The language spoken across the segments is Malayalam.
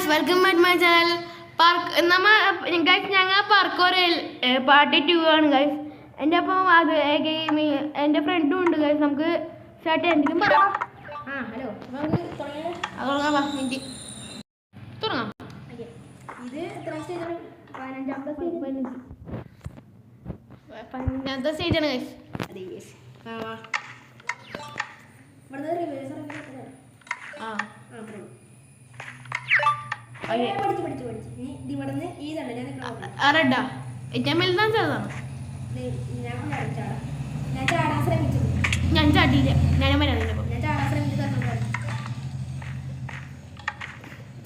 guys, welcome back to my channel. ഞങ്ങൾ പാർക്കോറിൽ പാർട്ടി 2 ആണ് ഗൈസ്. എൻ്റെ അപ്പം അത് എൻ്റെ ഫ്രണ്ടും ഉണ്ട് ഗൈസ്. നമുക്ക് സ്റ്റാർട്ട് ചെയ്യാൻ എന്തെങ്കിലും പറയാം. ഹലോ നമുക്ക് തുടങ്ങാം. ഇത് എത്ര സ്റ്റേജാണ്? 15ാമത്തെ സ്റ്റേജാണ് ഗൈസ്. അതെ ഗൈസ്. ഇവിടുന്ന് റിവേഴ്സ് പഠിച്ച് ഇവിടുന്ന് ഈ റെഡാ ഏറ്റവും വലുതാണ് ചെറുതാണ്. ഞാൻ ചാടാൻ ശ്രമിച്ചത്. ഞാൻ ചാടിയില്ല. ഞാൻ വരാനില്ല. ഞാൻ ചാടാൻ ശ്രമിച്ചത്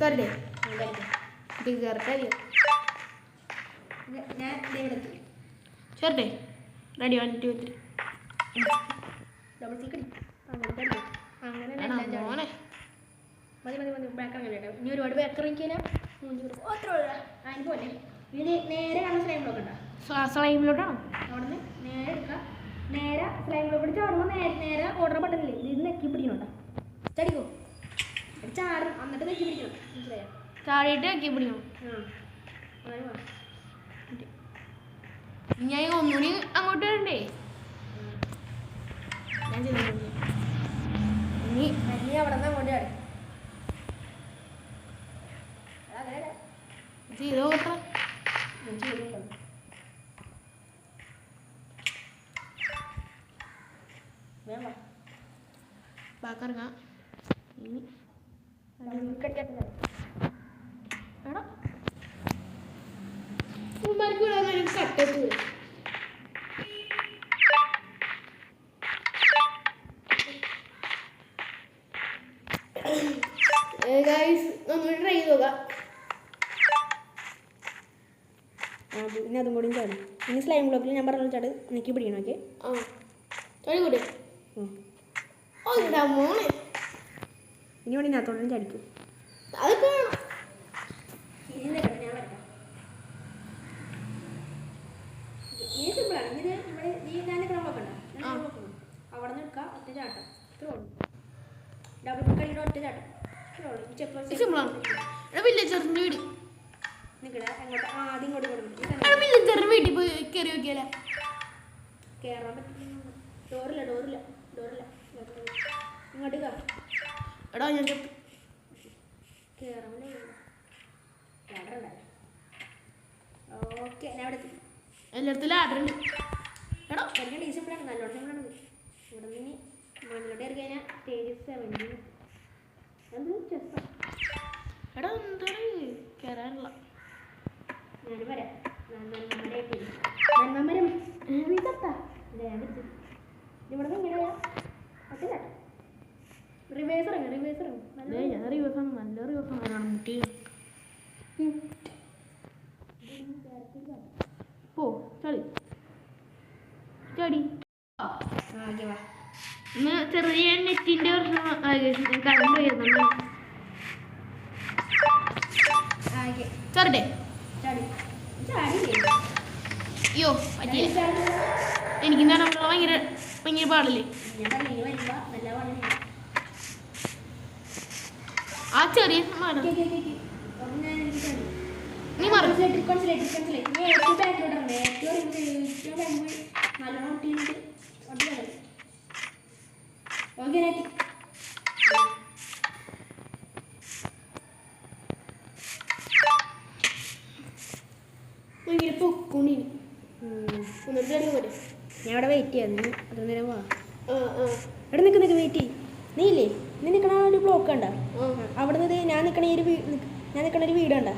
കറേ ഞാൻ ഇവിടെ ചേർട്ടെ റെഡി 1 2 3 ഡബിൾ ക്ലിക്ക് അടി. അങ്ങനെ മതി ബാക്ക് അങ്ങനെ ഇനി ഒരുപാട് ബാക്ക് ഇറങ്ങിയാൽ അത്ര അതിന് പോലെ ഇനി നേരെ കാണുന്ന സ്ലൈം ബ്ലോക്ക് ഉണ്ടോ? സ്ലൈമിലോട്ടാണോ? അവിടെ നിന്ന് നേരെ എടുക്കുക. നേരെ സ്ലൈം ബ്ലോക്ക് ചാടുമ്പോൾ നേരെ ഓർഡർ ബട്ടണില്ലേ ഇത് നെക്കി പിടിക്കണോട്ടാ. ചടിക്കോ ചാടും എന്നിട്ട് നെക്കി പിടിക്കണം. മനസ്സിലായോ? ചാടിയിട്ട് നെക്കി പിടിക്കണം. അങ്ങനെ ഞാൻ ഒന്നുകൂടി അങ്ങോട്ട് വരണ്ടേ? ഞാൻ ഇനി അവിടെ നിന്ന് അങ്ങോട്ട് ചാടി ചെയ്തോ കേട്ടോ. ബാക്കിറങ്ങാം. ഇനി കട്ടത്ത് ഗൈസ് നമ്മൾ ട്രൈ ചെയ്ത് നോക്കാം. പിന്നെ അതും കൂടി ചാടും. ഇനി സ്ലൈം ബ്ലോക്കിൽ ഞാൻ പറഞ്ഞ ചാട് നെക്കി പിടിക്കണം. ഓക്കെ ചാടിക്കൂടെ? മോനെ ഇനി വേണ്ടി ഇതിനകത്തോടെ ചാടിക്കും. അതൊക്കെ ഈ സിമ്പിളാണ്. ഇത് നമ്മുടെ ഈ ഞാൻ നോക്കണ്ട. അവിടെ നിന്ന് എടുക്കുക. ഒറ്റ ചാട്ടം ഡബിൾ ക്ലിക്ക് അടിയുടെ ഒറ്റ ചാട്ടം. വില്ലേജറിന്റെ വീട് നിൽക്കട അങ്ങോട്ട് ആദ്യം ഇങ്ങോട്ട് കൊടുക്കും. വില്ലേജറിന്റെ വീട്ടിൽ പോയി കയറി നോക്കിയാലേ കയറാൻ പറ്റില്ല. ഡോറില്ല ഇങ്ങോട്ട് എടാ ഞാൻ കയറാൻ ഓക്കെ. ഞാൻ ഇവിടെ എല്ലായിടത്തും ലാഡറുണ്ട്. എടാ വലിയ സിമ്പിളാണ്. നല്ലോണം സിമ്പിളാണ്. ഇവിടെ നിന്ന് മണ്ണിലോട്ട് കയറി കഴിഞ്ഞാൽ സ്റ്റേജ് 17 എടാ എന്താണ് കയറാനുള്ള ഞാൻ വരാം. ഇവിടെ നിന്ന് ഇങ്ങനെ ഒറ്റ റിവേഴ്സ് ഇറങ്ങും. നല്ല റിവേഴ്സാണ് മുട്ടി പോ ചടി ചെറിയ നെറ്റിന്റെ ചെറുടെ അയ്യോ പറ്റിയില്ല. എനിക്ക് ഭയങ്കര പാടില്ലേ ആ ചെറിയ നീ ഞാൻ അവിടെ വെയിറ്റ് ചെയ്യാം. അത് നേരം വാ. എവിടെ നിൽക്ക് വെയിറ്റ് ചെയ്യും. നീ ഇല്ലേ നീ നിൽക്കണ ഒരു ബ്ലോക്ക് കണ്ട? അവിടെ നിന്ന് ഞാൻ നിൽക്കണ ഒരു വീട് കണ്ട?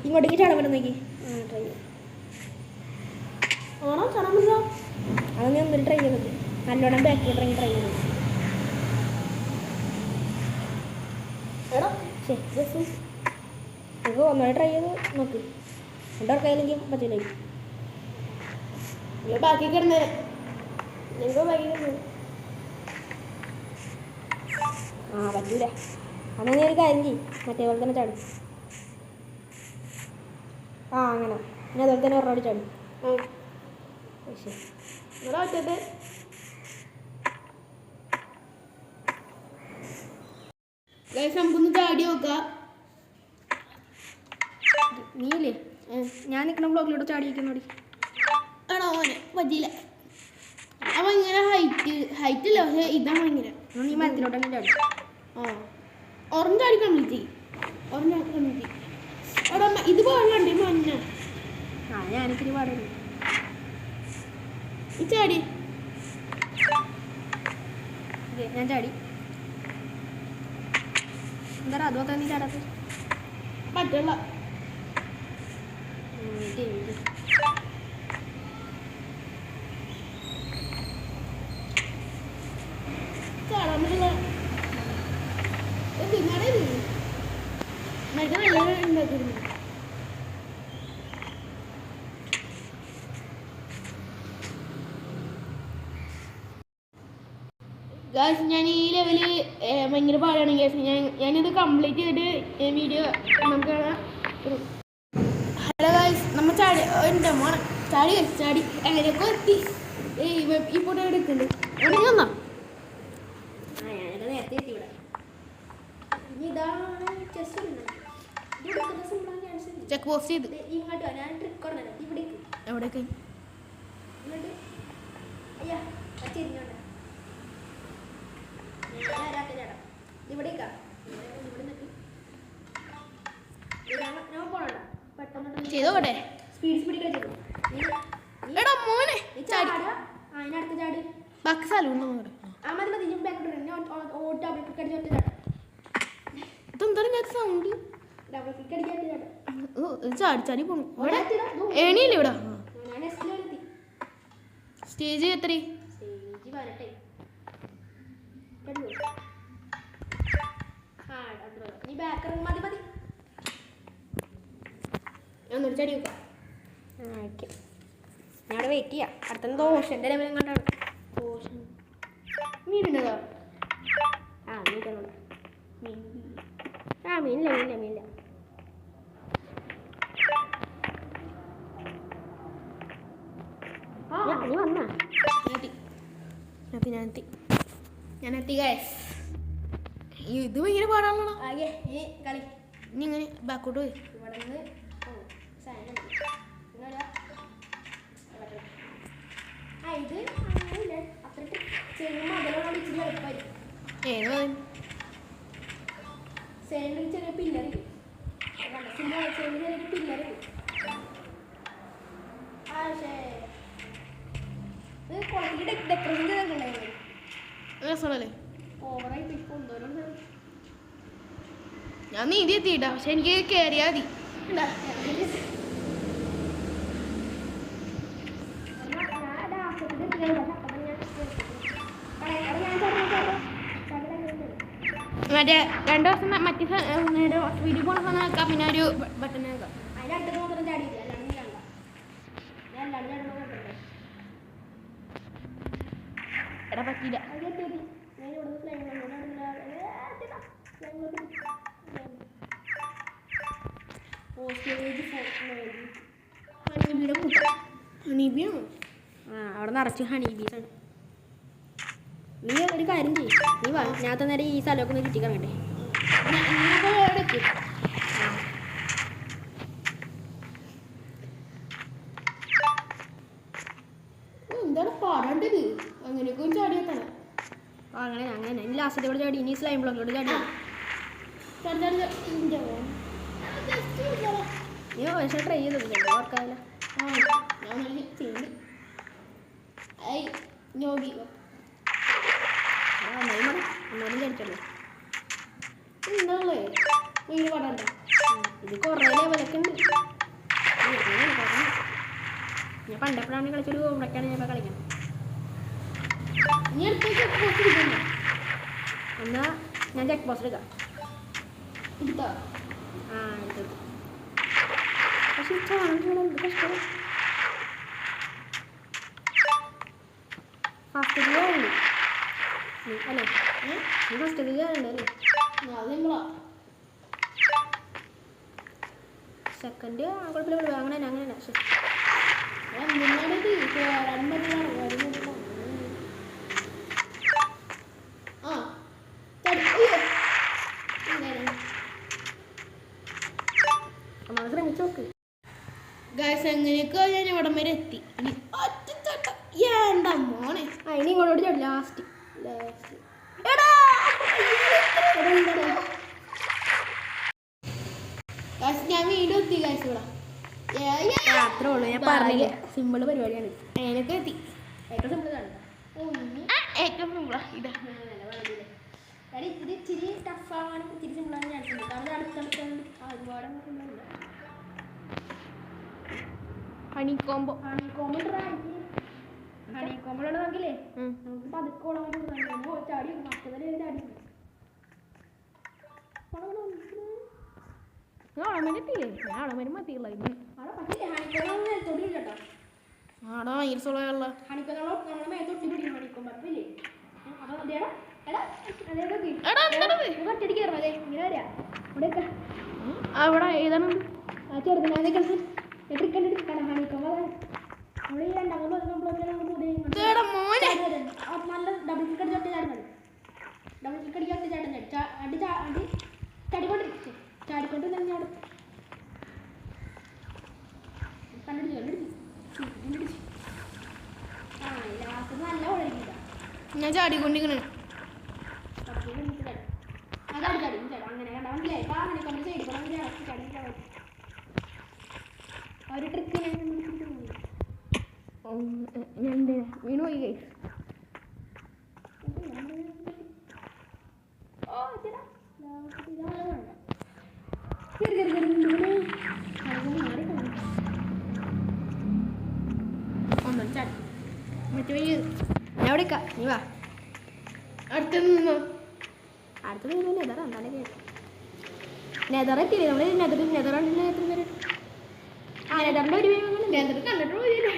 ഇങ്ങോട്ടേക്ക് ചാടാൻ പറ്റുന്നെങ്കിൽ ട്രൈ ചെയ്യാം. അത് നീ ഒന്നൊരു ട്രൈ ചെയ്തത് നല്ലോണം ബാക്കിലോട്ട് ഇറങ്ങി ട്രൈ ചെയ്തത്. നിങ്ങൾക്ക് ഒന്നുകൂടെ ട്രൈ ചെയ്ത് നോക്ക്. രണ്ടാൾക്കായില്ലെങ്കിൽ പറ്റില്ല. ബാക്കി കിടന്നേ പറ്റൂല. അന്ന് നീ ഒരു കാര്യം ചെയ്യും. മറ്റേ പോലെ തന്നെ ചാടും. അങ്ങനെ പിന്നെ അതുപോലെ തന്നെ ഒരാട് ചാടും. ശരി നമുക്കൊന്ന് ചാടി നോക്കാം. നീയില്ലേ ഞാൻ നിൽക്കുന്ന ബ്ലോക്കിലൂടെ ചാടിയിരിക്കുന്നോടി. ആണോ മോനെ പറ്റിയില്ല. അപ്പം ഇങ്ങനെ ഹൈറ്റ് ഇല്ല, പക്ഷേ ഇതാണ് ഭയങ്കര. നീ മരത്തിലോട്ട് തന്നെ ചാടി. ഓറഞ്ച് അടി കമ്മിറ്റി അവിടെ ഇത് പാടണ്ടേ മഞ്ഞ. ഞാനിത്തിരി പാടുന്നു. ഈ ചാടി ഞാൻ ചാടി. എന്താ അതുപോലെ നീ ചാടാത്ത പറ്റുള്ള ചാടാൻ പറ്റില്ല. മറ്റേ നല്ല ഉണ്ടാക്കിയിരുന്നു. ഗായ്സ് ഞാൻ ഈ ലെവല് ഭയങ്കര പാടാണ് ഗായ്സ്. ഞാനിത് കംപ്ലീറ്റ് ചെയ്തിട്ട് വീഡിയോ നമുക്ക് കാണാം. ഹലോ ഗായ്സ്, നമ്മൾ ചാടി എൻ്റെ മോനെ ചാടി എങ്ങനെയൊക്കെ എത്തി. ഈ ഫോട്ടോ എടുക്കുന്നുണ്ട്. എവിടെ വന്നോ? ഞാനൊക്കെ നേരത്തെ എത്തി ഇവിടെ. ഇതാണ് ചെക്ക് പോസ്റ്റ് ചെയ്ത് ഇങ്ങോട്ടോ ഞാൻ ട്രിക്ക് പറഞ്ഞത് ഇവിടേക്ക്. എവിടേക്ക്? ഇങ്ങോട്ട്. അയ്യാ തിരിഞ്ഞോണ്ട. ഇവിടേക്കാ പോണണ്ട. പെട്ടെന്ന് ചെയ്തോട്ടെ. സ്പീഡ് കളിച്ചു. എടാ മോനെ ചാടി. അതിനടുത്ത് ചാടി. ബാക്കി സ്ഥലം മതി ഞാൻ ബാക്കോട്ട് ഓട്ട് ഡബിൾ ക്ലിക്ക് അടിച്ചോട്ട് ചാടാം. ഇതെന്തായാലും ഞാൻ സൗണ്ട് ഡബിൾ ക്ലിക്ക് അടിക്കാട്ട് ചാടാം. ചാടി പോണു. ഏണിയില്ല ഇവിടെ. ഞാൻ എത്തി. സ്റ്റേജ് എത്ര? സ്റ്റേജ് വരട്ടെ. നീ ബാക്കർ മതി. ഞാൻ ചാടി വെക്കാം. ഓക്കെ, ഞാൻ അവിടെ വെയിറ്റ് ചെയ്യാം. അടുത്ത ദോഷൻ്റെ ലെവൽ എങ്ങോട്ടാണ്? മീനുണ്ടോ? മീനില്ല. നീ വന്നാ? ഞാൻ എത്തി ഗൈസ്. ഇത് ഭയങ്കര പാടാണല്ലോ. കളി ഇനി ഇങ്ങനെ ബാക്കോട്ട് പോയി. ഇവിടെ നിന്ന് ഇത് അത്ര ചെയ്യുമ്പോൾ ഇച്ചിരി എളുപ്പമായിരിക്കും. ഏത് സൈഡിൽ ചെറിയ പില്ലറ് ചെറിയ പില്ലറ്. ഇത് കുളത്തിൽ ഡെക്കറേഷൻ ചെയ്തിട്ടുണ്ടായിരുന്നു. രസമാണല്ലേ? ഓവറായി ഇപ്പൊ എന്തോരം ഞാൻ നീതി എത്തിയിട്ടാ, പക്ഷെ എനിക്ക് കയറിയാ മതി. മറ്റേ 2 ദിവസം മറ്റേ വീഡിയോ പോണ സമയം വെക്കാം. പിന്നെ ഒരു ബട്ടൺ വെക്കാം. അതിനടുത്ത് മാത്രം ചാടിയില്ല. അല്ലാണ്ട് ഞാൻ എടാ പറ്റിയില്ല. ഹണീബിയാണോ? അവിടെ നിറച്ച് ഹണീബീസാണ്. നീ ഒരു കാര്യം ചെയ്യും, നീ വാ. ഞാൻ നേരെ ഈ സ്ഥലമൊക്കെ ഒന്ന് ചുറ്റി കറങ്ങട്ടെ. എന്താണ് പാടേണ്ടത്? അങ്ങനെയൊക്കെ ചാടിയെത്താണ്. അങ്ങനെ ഇനി ലാസ്റ്റത്തെ കൂടെ ചാടി. ഇനി സ്ലൈം ബ്ലോക്കിലോട്ട് ചാടി. നീ പക്ഷേ ട്രൈ ചെയ്തിട്ടില്ല. ഓർക്കാവില്ല. ഞാൻ ചെയ്യുന്നു. ഒന്നാമതും ചടിച്ചല്ലോ. എന്താണല്ലേ ഭയങ്കര പാടണ്ട. ഇത് കുറേ ലെവലൊക്കെ ഉണ്ട്. ഞാൻ പണ്ടെപ്പോഴാണ് കളിച്ചൊരു ഇവിടേക്കാണ് ഞാൻ ഇപ്പോൾ കളിക്കണം. നീ അടുത്തേക്ക് എന്നാ ഞാൻ ചെക്ക് പോസ്റ്റ് എടുക്കാം. എടുത്താ? എടുത്തു. പക്ഷെ എന്ത് കഷ്ടം. ഫസ്റ്റ് കയറുണ്ട് അല്ലേ? നീ ഫസ്റ്റ് കയറുണ്ട് അല്ലേ? സെക്കൻഡ് കുഴപ്പമില്ല. അങ്ങനെ ശരി. ശ്രമിച്ചു നോക്ക്. ഗൈസ് എങ്ങനെയൊക്കെ ഞാൻ ഇവിടം വരെ എത്തി ഇനി ഏണ്ട മോനെ ഇനി ഇങ്ങോട്ട് ചാടി ലാസ്റ്റ് ഞാൻ വീണ്ടും എത്തി ഗൈസ് ഇവിടെ അത്രേ ഉള്ളൂ ഞാൻ പറഞ്ഞില്ലേ സിമ്പിൾ പരിപാടിയാണ് അതിനൊക്കെ എത്തി ഏറ്റവും സിമ്പിൾ ആണ് ഏറ്റവും സിമ്പിളാ ഇതാ ഇത് ഇച്ചിരി ടഫാവാനും ഇച്ചിരി സിമ്പിളാണ് ചാൻസ് ഉണ്ട് കാരണം അടുത്തടുത്തുണ്ട് ഒരുപാട് സിമ്പിളില്ല ഹണിക്കോംബോ ഹണിക്കോമ്പിലുള്ള നോക്കില്ലേ നമുക്ക് പതുക്കോളം ചാടി മറ്റേ ചാടി എത്തിയില്ലേ ഞാൻ അളമരും മതിയുള്ള അവിടെ പറ്റില്ലേ ഹണിക്കോളം തൊടിയില്ല കേട്ടോ ആടാ ഈർസുള്ള ഹണിക്കോളം നമ്മളെ മേത്ത് തൊട്ടി പിടിക്കും ഹണിക്കോമ്പ് അപ്പില്ലേ അപ്പോൾ അതേടാ ഒറ്റടിക്ക് കയറണേ ഇങ്ങനെ വരാ ഇവിടെയൊക്കെ അവിടെ ഏതാണ് ആ ചെറുതിനാന്നൊക്കെ ട്രിക്കണ്ട് ഹണിക്കോമ്പ് നമ്മൾ ഈ രണ്ടാമത് നല്ല ഡബിൾ ക്ലിക്ക് അടിച്ചോട്ട് ചാടുന്നത് ഡബിൾ ക്ലിക്ക് അടിച്ചോട്ട് ചാടുന്നത് അടി ചാടിക്കൊണ്ടിരിക്കും ചാടിക്കൊണ്ട് തന്നെ ചാടും കണ്ടുപിടിച്ചു ആ ലാസ്റ്റ് നല്ല വളരിക്കില്ല ഞാൻ ചാടിക്കൊണ്ടിരിക്കണേ അതാണ് ചാടി അങ്ങനെ കണ്ട മനസ്സിലായി അപ്പോൾ അങ്ങനെ കൊണ്ട് സൈഡിൽ കൂടെ ചാടി ഒരു ട്രിക്ക് ഞാൻ വീണു പോയി ഗൈസ് ഒന്നും ചാടി മറ്റു വഴി ഞാൻ എവിടെ നീ വാ അടുത്ത് നിന്നോ അടുത്ത നെതർ എന്തായാലും നെതറെത്തിയില്ലേ നമ്മൾ നെതറാണല്ലോ എത്ര പേര് ആ നെതറിൻ്റെ ഒരു നെതർ കണ്ടിട്ട് പോയില്ല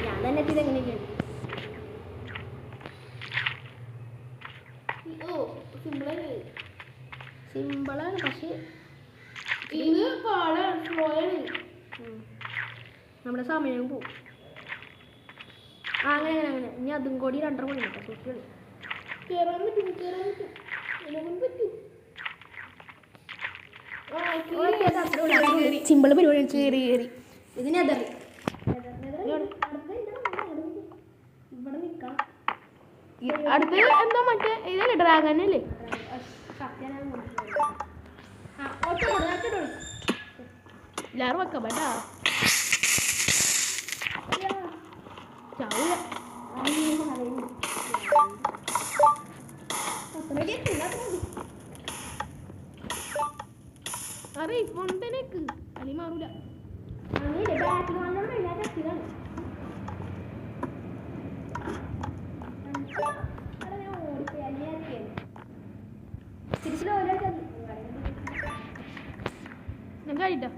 ഞാൻ തന്നെ എത്തിയത് എങ്ങനെയൊക്കെയാണ് സിമ്പിളാണ് പക്ഷേ ഇത് പാടാണ് സ്ലോയാണ് നമ്മുടെ സമയം പോവും ആ അങ്ങനെ ഇനി അതും കൂടി 2.5 മണി കേട്ടോ സൂക്ഷികളി കയറാൻ പറ്റും സിമ്പിൾ പരിപാടി കയറി ഇത് നെതർ ഇവിടെ നിൽക്കാം അടുത്ത് എന്തോ മറ്റേ ഇതല്ലേ ഡ്രാഗൺ അല്ലേ എല്ലാവരും വെക്കാം ബേട്ടാ ചാവൂല അറേ കൊണ്ടനേക്ക് അലി മാറൂല ഞാൻ കഴിട്ടോ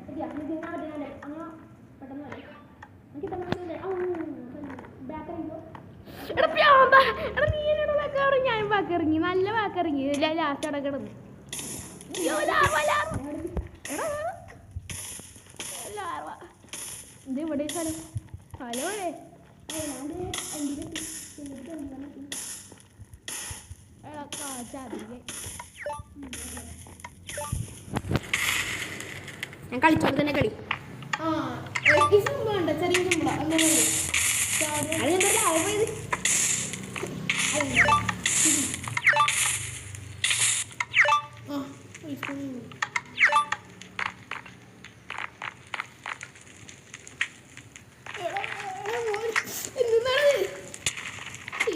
ഞാൻ വാക്കിറങ്ങി നല്ല വാക്കിറങ്ങി ലാസ്റ്റ് അവിടെ കിടന്നു ഇത് ഇവിടെ സ്ഥലം സ്ഥലമല്ലേ ഞാൻ കളിച്ചോണ്ട് തന്നെ കളി ചെറിയ സിമ്പിളാ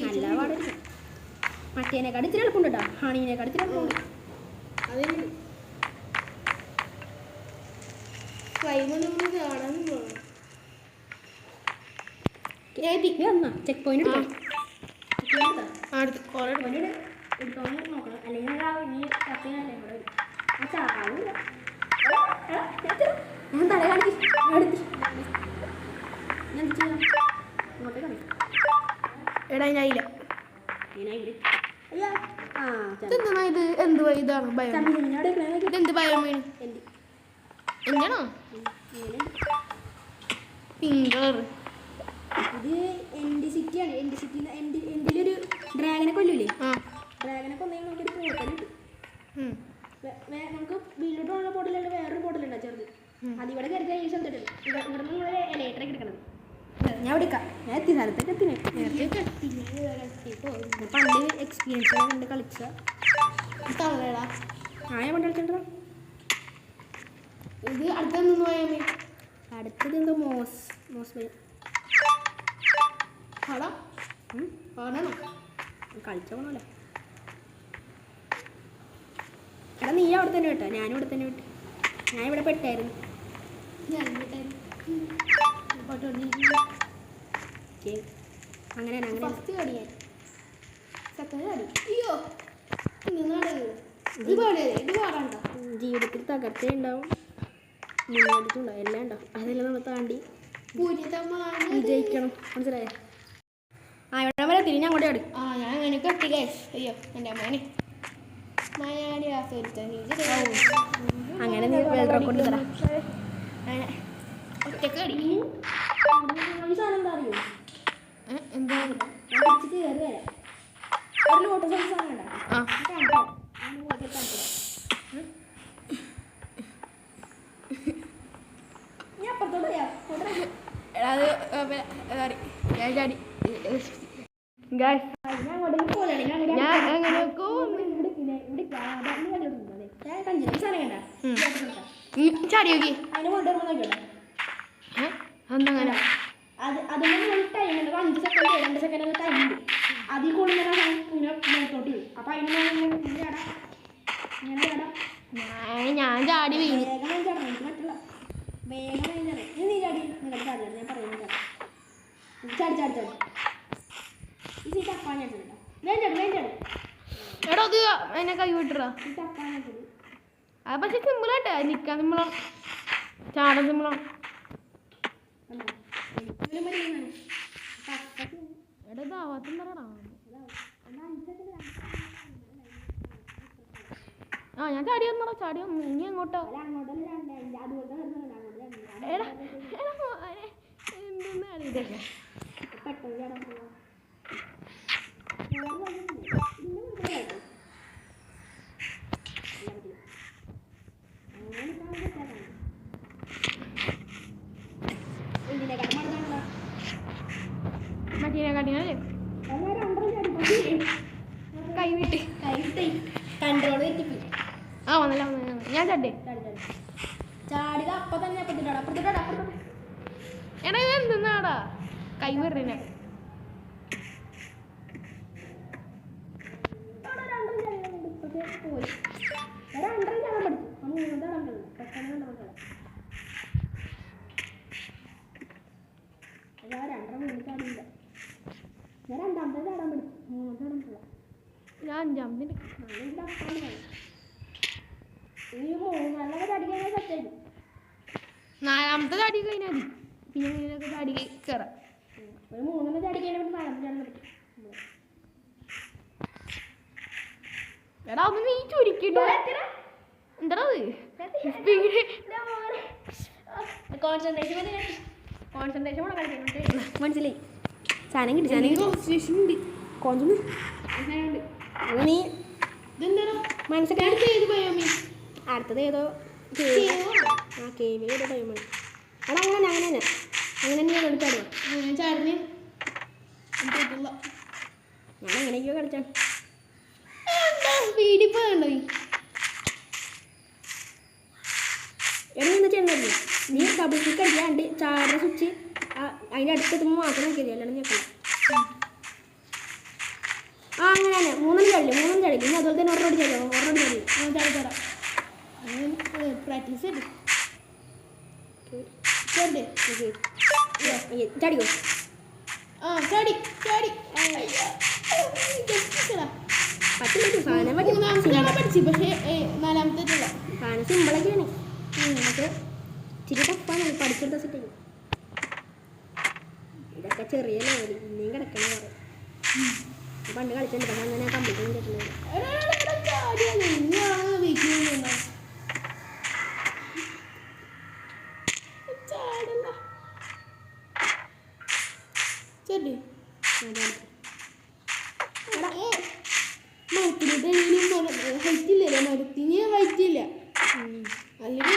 നല്ല പാടില്ല മറ്റേനെ കടിച്ചിട്ട് എളുപ്പമുണ്ട് കേട്ടോ ഹണീനെ കടിച്ചിട്ട് എളുപ്പമുണ്ട് അതിന് ചെക്ക് പോയിന്റ് എടുക്കാം നോക്കണം അല്ലെങ്കിൽ ഞാൻ തല കാണിക്കും ഞാൻ ഇങ്ങോട്ടേ കാണിക്കും എടാ ഞാനില്ല ആ ഇത് എന്ത് ഇതാണ് ഭയം ഇതെന്ത് ഭയം വീണ് എങ്ങനെയാണോ പിങ്ക് കളർ ഇത് എൻഡി സിറ്റിയാണ് എൻഡി സിറ്റി എൻഡിലൊരു ഡ്രാഗനെ കൊല്ലൂലേ ആ ഡ്രാഗനെ കൊന്നു നമുക്കൊരു നമുക്ക് വീട്ടിലോട്ടുള്ള ബോട്ടിലുണ്ട്, വേറൊരു ബോട്ടിലുണ്ടോ ചെറുത്, അതിവിടെ കരുതി ഈ സ്ഥലത്തിട്ട് ഇവിടെ നിങ്ങൾ ലേറ്ററൊക്കെ എടുക്കണത്. ഞാൻ വിളിക്കാം, ഞാൻ എത്തി സ്ഥലത്തേക്ക് എത്തി. പണ്ട് എക്സ്പീരിയൻസ് കണ്ട് കളിച്ച തള്ളടാ. ഞാൻ പണ്ട് കളിച്ചിട്ടുണ്ടോ. ഇത് അടുത്ത നിന്ന് പോയാൽ അടുത്തത് എന്തോ മോസ് ബൈ ആടാ ആണോ കളിച്ച പോണല്ലോ. എടാ നീ അവിടെ തന്നെ വിട്ടോ, ഞാനും ഇവിടെ തന്നെ വിട്ടു. ഞാൻ ഇവിടെ പെട്ടായിരുന്നു. അങ്ങനെ ഫസ്റ്റ് കടിയാൻ സെക്കൻഡ് കടി. അയ്യോ ഇത് പാടണ്ട. ജീവിതത്തിൽ തകർച്ചേ ഉണ്ടാവും, മുന്നോട്ടുണ്ടാവും, എല്ലാം ഉണ്ടാവും. അതെല്ലാം നമ്മൾ താണ്ടി വിജയിക്കണം. മനസ്സിലായോ? ആ ഇവിടെ വരെ തിരിഞ്ഞ് അങ്ങോട്ടേ കടി. ഞാൻ അങ്ങനെ കത്തി ഗൈസ്. അയ്യോ എൻ്റെ അമ്മേനെ മലയാളി അങ്ങനെ നീ വേൾഡ് റെക്കോർഡ് തരാം. ഒറ്റക്ക് കടി. ഈ സാധനം എന്താ അറിയോ? എന്താ കയറി വരാം. ഒരു ലോട്ടസ് ഒരു സാധനം ഉണ്ടാവും. ഞാൻ അപ്പുറത്തോട്ട് ഞാൻ ചാടി ഗൈസ്. ഞാൻ എങ്ങനെയൊക്കെ ചാടി നോക്കി. അതിന് കൊണ്ടുവരുമ്പോൾ നോക്കിയോട്ടെ. അന്നങ്ങനെ അതിന് ടൈം ഉണ്ട്, 5 സെക്കൻഡ് 2 സെക്കൻഡ് ടൈം ഉണ്ട്. അതിൽ കൂടുതൽ ഇങ്ങനെ നോക്കോട്ട് വരും. അപ്പം അതിന് ഞാൻ ചാടി വീണു. വേഗം ചാടണം, എനിക്ക് പറ്റില്ല. വേഗം നീ ചാടി നിങ്ങളുടെ ചാടിയാണ് ഞാൻ പറയുന്നത്. ചാടി ചാടി ചാടി ഇത് തപ്പാൻ ചാടില്ല. വേണ്ട എടാ അത് എന്നെ കൈ വിട്ടറാ. ഈ തപ്പാൻ ചാടി അത് പക്ഷെ സിമ്പിളാട്ടെ, നിൽക്കാൻ സിമ്പിളാണ്, ചാടാൻ സിമ്പിളാണ്. എടാ ഇതാവാത്ത ഞാൻ ചാടി വന്നോ, ചാടി വന്നു. ഇനി എങ്ങോട്ടോ എടാ എന്തെന്ന് അറിയില്ല. മറ്റേ കാട്ടിനല്ലേ കൈ വിട്ട് കൺട്രോൾ തെറ്റിപ്പോയി. വന്നില്ല ഞാൻ ചാട്ടേ. ചാടിയത് അപ്പം തന്നെ അപ്പുറത്തോട്ടാ. എടാ ഇത് എന്തെന്നാടാ കൈ വിടണ. പോയി 2 ചാടാൻ പഠിച്ചു. 3 ചാടാൻ പെട്ടെന്ന് ഞാൻ 2 ചാടിയില്ല. ഞാൻ 2 ചാടാൻ പഠിച്ചു. 3 ചാടാൻ പോവാ. ഞാൻ 5 ചാടിക്കാൻ പറ്റായിരുന്നു. 4ാമത്തെ ചാടി കഴിഞ്ഞാൽ മതി. പിന്നെ ഇങ്ങനെയൊക്കെ ചാടി കയറാം. ഒരു 3 ചാടിക്കാൻ 4 ചാടാൻ പറ്റും. എടാ ഒന്ന് നീ ചുരുക്കിട്ടോ. എന്താ സ്പീഡ് കോൺസെൻട്രേഷൻ മനസ്സിലായി. സാധനം കിട്ടി. നീ മനസ്സിലാക്കി. അടുത്തത് ഏതോ കേവിൽ ഏതോ ടൈമാണ്. എടാ അങ്ങനെ തന്നെയാണ് എടുക്കാറിയോ? ചാടിന് ഞാൻ എങ്ങനെയൊക്കെയോ കളിച്ചാണ്. സ്പീഡിൽ പോകണ്ടോ? എടാ എന്താ ചെയ്യുന്നത്? നീ ഡബിൾ ക്ലിക്ക് അടിക്കാണ്ട് ചാടുന്ന സ്വിച്ച് അതിൻ്റെ അടുത്തെത്തുമ്പോൾ മാത്രം നോക്കിയത്, അല്ലാണ്ട് ഞെക്കണം. അങ്ങനെ 3 ചാടില്ല. ഇനി അതുപോലെ തന്നെ ഒരെണ്ണം ചാടിയോ? പ്രാക്ടീസ് ചാടിക്കോ. ചാടി പറ്റില്ല. സാധനം പഠിച്ചു, പക്ഷേ 4ാമത്തെ സാധനം സിമ്പിളൊക്കെയാണ്. പക്ഷേ ഇച്ചിരി ടഫാണ് പഠിച്ചെടുത്ത സെറ്റേക്ക്. ഇതൊക്കെ ചെറിയ ലെവൽ ഇനിയും കിടക്കണം പറയും. പണ്ട് കളിച്ചിട്ടുണ്ട്, പക്ഷെ അങ്ങനെ കംപ്ലീറ്റ് ചെയ്തിട്ടുണ്ടായിരുന്നു. ഹൈറ്റില്ലല്ലോ മരത്തിന് വൈറ്റില്ല അല്ലെങ്കിൽ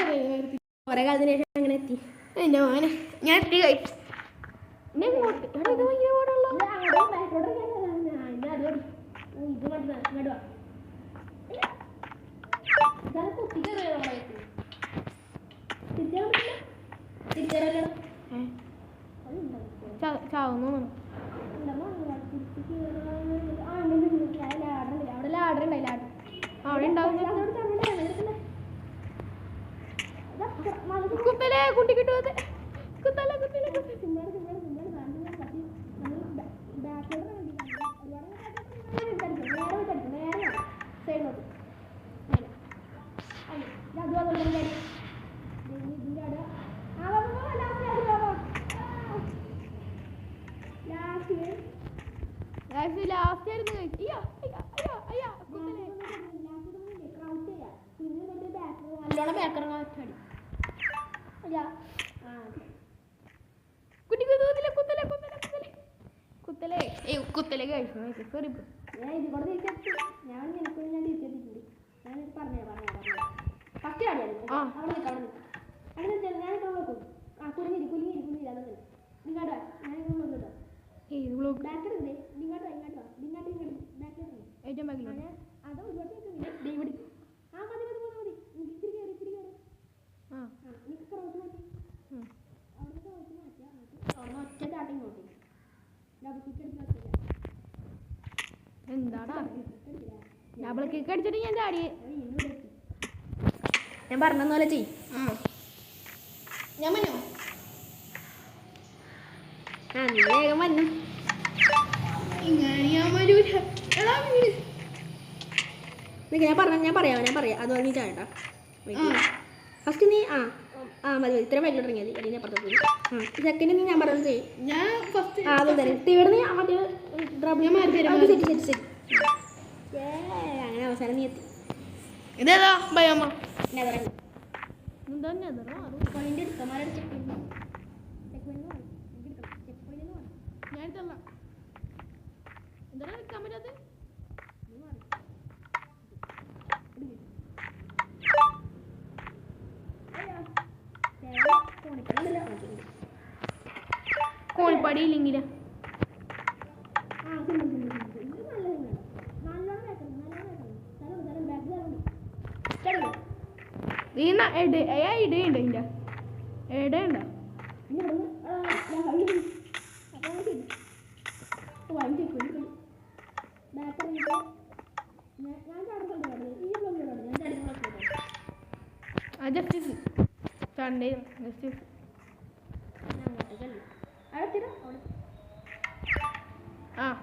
കുറെ കാലത്തിന് ശേഷം അങ്ങനെ എത്തി. എൻ്റെ മോനെ ഞാൻ എത്തി കഴിച്ചു ചാവുന്നു അവിടെ ലാഡർ ഉണ്ടായി ലാഡർ അവിടെ ഉണ്ടാവും കുത്തലേ കുട്ടി കിട്ടുന്നത് കുത്തല കുത്തല ലാസ്റ്റ് ആയിരുന്നു നല്ലോണം ബാക്കറങ്ങാൻ കുട്ടി കുത്തല കുത്തല കുത്തല കുത്തലേ കുത്തലേ കുത്തലേ കഴിച്ചു സോറി ഞാൻ ഇതിവിടെ തിരിച്ചെത്തി. ഞാൻ നിനക്ക് ഞാൻ തിരിച്ചെത്തിയിട്ടുണ്ട്. ഞാൻ പറഞ്ഞു ഫസ്റ്റ് കാണിയായിരുന്നു. അവിടെ നിൽക്കാം അവിടെ നിൽക്കാം ഞാൻ നോക്കും. ആ കുലുങ്ങിരി അതൊന്നും നിങ്ങടാ ഞാൻ നോക്കിട്ടോ ബാക്കെടുത്തേ നിങ്ങോട്ടോ ഇങ്ങോട്ടോ ബാക്കിൽ ഏറ്റവും ബാക്കിലോ അതോ ഇങ്ങോട്ട് ഇവിടെ ആ മതി ഇത്തിരി കയറി എനിക്ക് ക്രോസ് മാറ്റി അവിടെ ക്രോസ് മാറ്റിയാ അവിടെ ഒറ്റ ചാട്ടിങ് നോക്കി ഡബിൾ കിക്ക് എടുത്ത് എന്താടാ ഡബിൾ കിക്ക് അടിച്ചിട്ട് ഞാൻ ചാടി ഞാൻ പറഞ്ഞ പോലെ ചെയ്. ഞാൻ മഞ്ഞോ നീ വേഗം വന്നു ഞാൻ പറയാം അതുപോലെ നീ ചായട്ടാ ഫസ്റ്റ് നീ മതി ഇത്രയും വൈകിട്ട് ഇറങ്ങിയത് അല്ലെങ്കിൽ അപ്പുറത്ത് പോയി സെക്കൻഡ് നീ ഞാൻ പറഞ്ഞത് ചെയ്യും ഞാൻ ഫസ്റ്റ് അത് തന്നെ തേർഡ് നീ മറ്റേ സെറ്റ് അങ്ങനെ അവസാനം നീ എത്തി ഇതേതാ ഭയമ്മ നെതറങ്ങി എന്താ നെതറോ അത് പോയിന്റ് എടുത്തമാരെ ചെക്ക് ചെയ്യുന്നു ഞാൻ എടുത്തല്ല എന്താ എടുക്കാൻ പറ്റാത്ത കോണിപ്പാടി ഇല്ലെങ്കിലോ ഇടയുണ്ടോ ഇതിൻ്റെ ഇടയുണ്ടോ ജസ്റ്റിസ് സൺഡേ ജസ്റ്റിസ്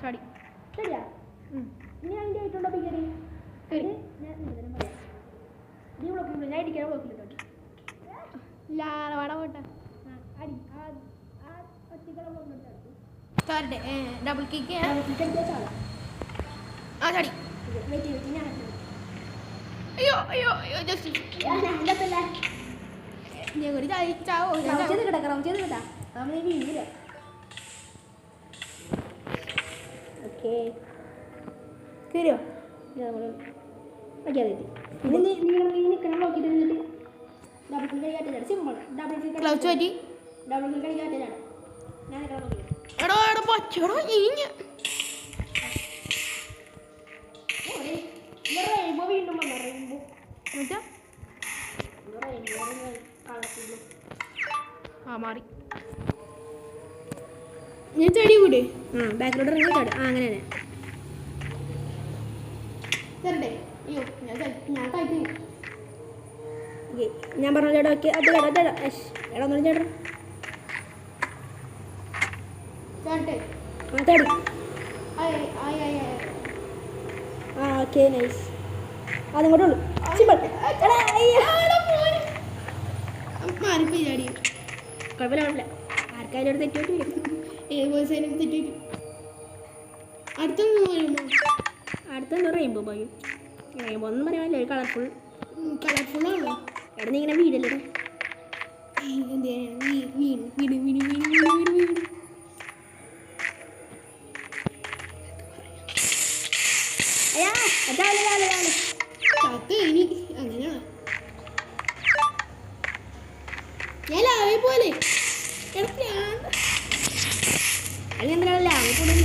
ചാടി ശരിയാ ഇനി അതിൻ്റെ ആയിട്ടുണ്ടോ പിക്കറി നീ ബ്ലോക്കിൽ ഞാൻ ഇടിക്കാൻ ബ്ലോക്കിലിട്ടോ ലാളവാട പോട്ടെ അടി ആ ഒറ്റക്കുള്ള ബ്ലോക്കിലിട്ടോ ചാടട്ടെ ഡബിൾ കിക്ക് ചാടി വെയിറ്റ് ഞാൻ അയ്യോ അയ്യോ അയ്യോ ജസ്റ്റിസ് ഞാൻ ഒരു ചാവോ ചെയ്ത് കിട്ടാ നമ്മൾ വീണില്ല ഓക്കെ ശരിയോ നമ്മൾ വയ്ക്കാതെ ഇനി നീ നിൽക്കണം നോക്കിയിട്ട് നിന്നിട്ട് ഡബിൾ കിൽ കളിക്കാറ്റാണ് സിമ്പിൾ ഡബിൾ കിൽ പറ്റി ഡബിൾ കിൽ കളിക്കാറ്റാണ് ഞാൻ നിൽക്കണം നോക്കിയിട്ട് എടോ എടോ പച്ചടോ ഇഞ്ഞ് റെയിൻബോ വീണ്ടും വന്നു റെയിൻബോ എന്നുവെച്ചാ റെയിൻബോ കളർഫുൾ മാറി ഞാൻ ചടി കൂടെ ബാക്കിലോട്ട് ഇറങ്ങി ചാടി അങ്ങനെ തന്നെ തരട്ടെ അയ്യോ ഞാൻ കഴിച്ചു ഓക്കെ ഞാൻ പറഞ്ഞ ചേട്ടാ ഓക്കെ അത് ചേട്ടാ എടാ ഒന്നും ചേട്ടാ ചാട്ടെ ചാടി ഓക്കെ നൈസ് അതും കൂടെ ഉള്ളു സിമ്പിൾ മാറിപ്പോയി ചാടി കുഴപ്പമില്ല ആർക്കായാലും ഒരു തെറ്റ് വരും തെറ്റി അടുത്തൊന്നും വരുമ്പോ അടുത്തെന്തോ റെയിൻബോ പോയി റെയിൻബോ ഒന്നും പറയാനില്ല ഒരു കളർഫുൾ കളർഫുള്ളാണോ എവിടെ നീ ഇങ്ങനെ വീടല്ലേ വീട് ചത്ത് ഇനി അങ്ങനെയാണ് ഞാൻ ലാവേ പോലെ അതിനെന്തിനാണ് ലാഭം എന്നോട്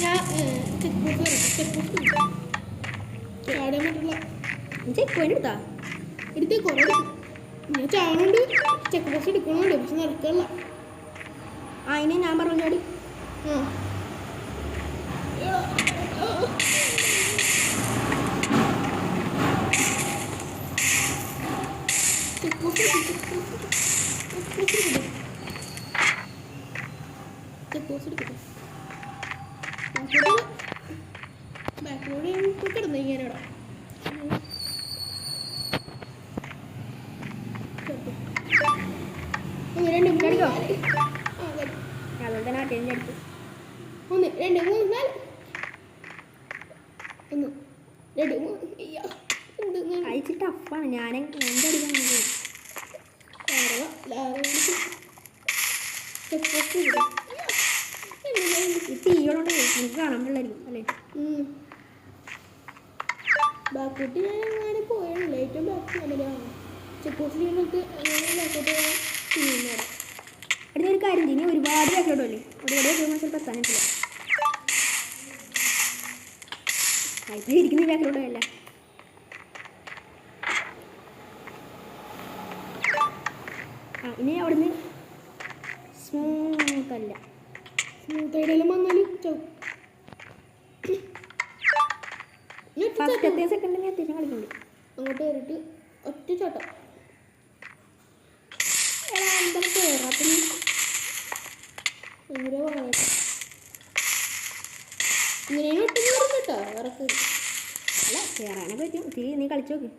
ഞാൻ ചെക്ക് പോസ്റ്റ് ചാടാൻ പറ്റില്ല ചെക്ക് പോയിന്റ് എടുത്താ എടുത്തേ കുറേ ഞാൻ ചാടുന്നുണ്ട് ചെക്ക് പോസ്റ്റ് എടുക്കണുണ്ട് പക്ഷെ നടക്കല്ല അതിനെ ഞാൻ പറഞ്ഞു ചാടി ബാക്കിലൂടെ കിടന്നു ഇങ്ങനെ അതുകൊണ്ട് നാട്ടിൻ്റെ അടുത്ത് 1 2 3 4 1 2 3 അയച്ച് ടഫാണ് ഞാൻ എൻ്റെ അടിക്കാൻ ഈ തീയോടെ എനിക്ക് കാണാൻ പിള്ളേരിക്കും അല്ലേ ബാക്കോട്ട് ഞാൻ അങ്ങനെ പോയാണല്ലോ ഏറ്റവും ബാക്ക് നല്ലതാണ് ചെക്ക് പോസ്റ്റ് ചെയ്യുന്നത് ബാക്കോട്ട് ചെയ്യുന്നത് അടുത്ത ഒരു കാര്യം ചെയ്യും ഒരുപാട് ബാക്കിലോട്ടോ അല്ലേ ഒരുപാട് ബാക്കിലോട്ട് ചിലപ്പോൾ എത്താനിട്ടില്ല ഇപ്പം ഇരിക്കുന്ന ബാക്കിലോട്ടോ അല്ല ഇനി അവിടുന്ന് സ്മൂത്തല്ല സ്മൂത്തായിട്ടെല്ലാം വന്നാലും ഫസ്റ്റ് സെക്കൻഡിൽ അത്യാവശ്യം കളിക്കുന്നുണ്ട് അങ്ങോട്ട് കയറിയിട്ട് ഒറ്റ ചോട്ടം എന്താ കയറാത്തിന് ഭയങ്കര വളരട്ടെ ഇങ്ങനെയാണ് ഒട്ടും കയറും കേട്ടോ ഇറക്കി അല്ല കയറാനേ പറ്റും ഇത്തിരി നീ കളിച്ചു നോക്ക്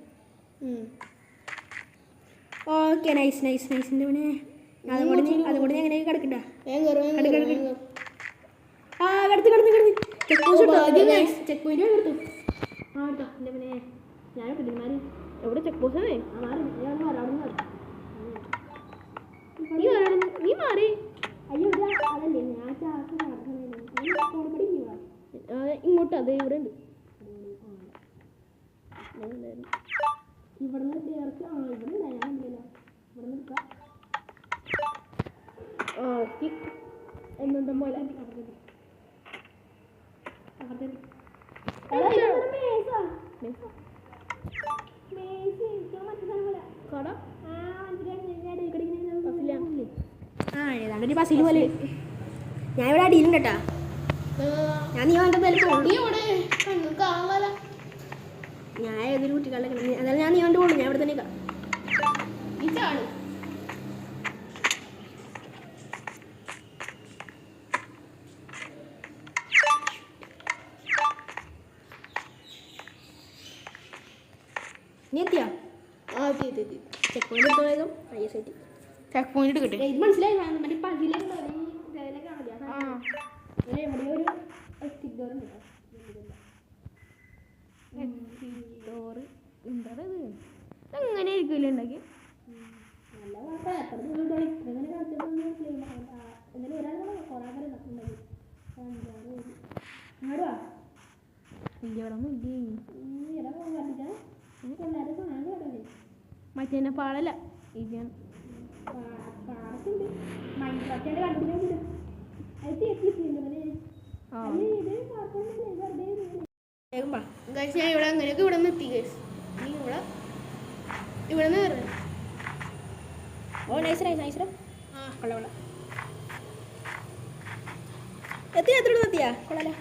ഓക്കെ നൈസ് നൈസ് നൈസിൻ്റെ പിന്നെ അതുകൊണ്ട് ഞാൻ എങ്ങനെ കിടക്കണ്ട ആ കിടത്ത് ചെക്ക് പോയിന്റ് എടുത്തു ആ കേട്ടോ എൻ്റെ പിന്നെ ഞാൻ പിടിമാര് എവിടെ ചെക്ക് പോസ്റ്റ് ആണേ ആ മാറി ഞാൻ മാറാടുന്നു നീ മാറി അയ്യോ അതല്ലേ ഞാൻ ചാക്ക് നടക്കുന്നില്ല ഇങ്ങോട്ട് അതെ ഇവിടെ ഉണ്ട് ഇവിടെ നിന്ന് ഡയറക്റ്റ് ഇവിടെ ഞാനില്ലല്ലോ ഇവിടെ നിന്ന് എന്നുണ്ടോ പോലെ ഏതാണ്ട് ഒരു ബസ്സിൽ പോലെ ഞാൻ ഇവിടെ അടിയിലുണ്ട് കേട്ടാ ഞാൻ നീ വേണ്ട ഞാൻ ഏതൊരു കുട്ടികളുടെ അതായത് ഞാൻ നീ വേണ്ട പോകുള്ളൂ ഞാൻ ഇവിടെ തന്നെ ഇതാണ് നീ എത്തിയാ ചെക്ക് പോയിന്റ് പോയതും ചെക്ക് പോയിന്റ് എടുക്കട്ടെ ഇത് മനസ്സിലായി മറ്റേ പതിലെ എവിടെയോ ഒരു എക്സിറ്റ് ഡോർ ഉണ്ട് എങ്ങനെ ആയിരിക്കില്ല ഉണ്ടാക്കി നല്ല പേപ്പർ ഇങ്ങനെ എന്നാലും ഒരാൾ കുറേ ഉണ്ടാക്കി ഇങ്ങോട്ടാ മറ്റേ പാടല്ല പാടത്തുണ്ട് മൈൻക്രാഫ്റ്റ് കണ്ടിട്ടുണ്ട് ഞാൻ ഇവിടെ അങ്ങനെയൊക്കെ ഇവിടെ നിന്ന് എത്തി ഗൈസ് നീ ഇവിടെ നിന്ന് കയറി ഓ നൈസ് കൊള്ളാം എത്തിയാ എത്ര എത്തിയാ കൊള്ളാലോ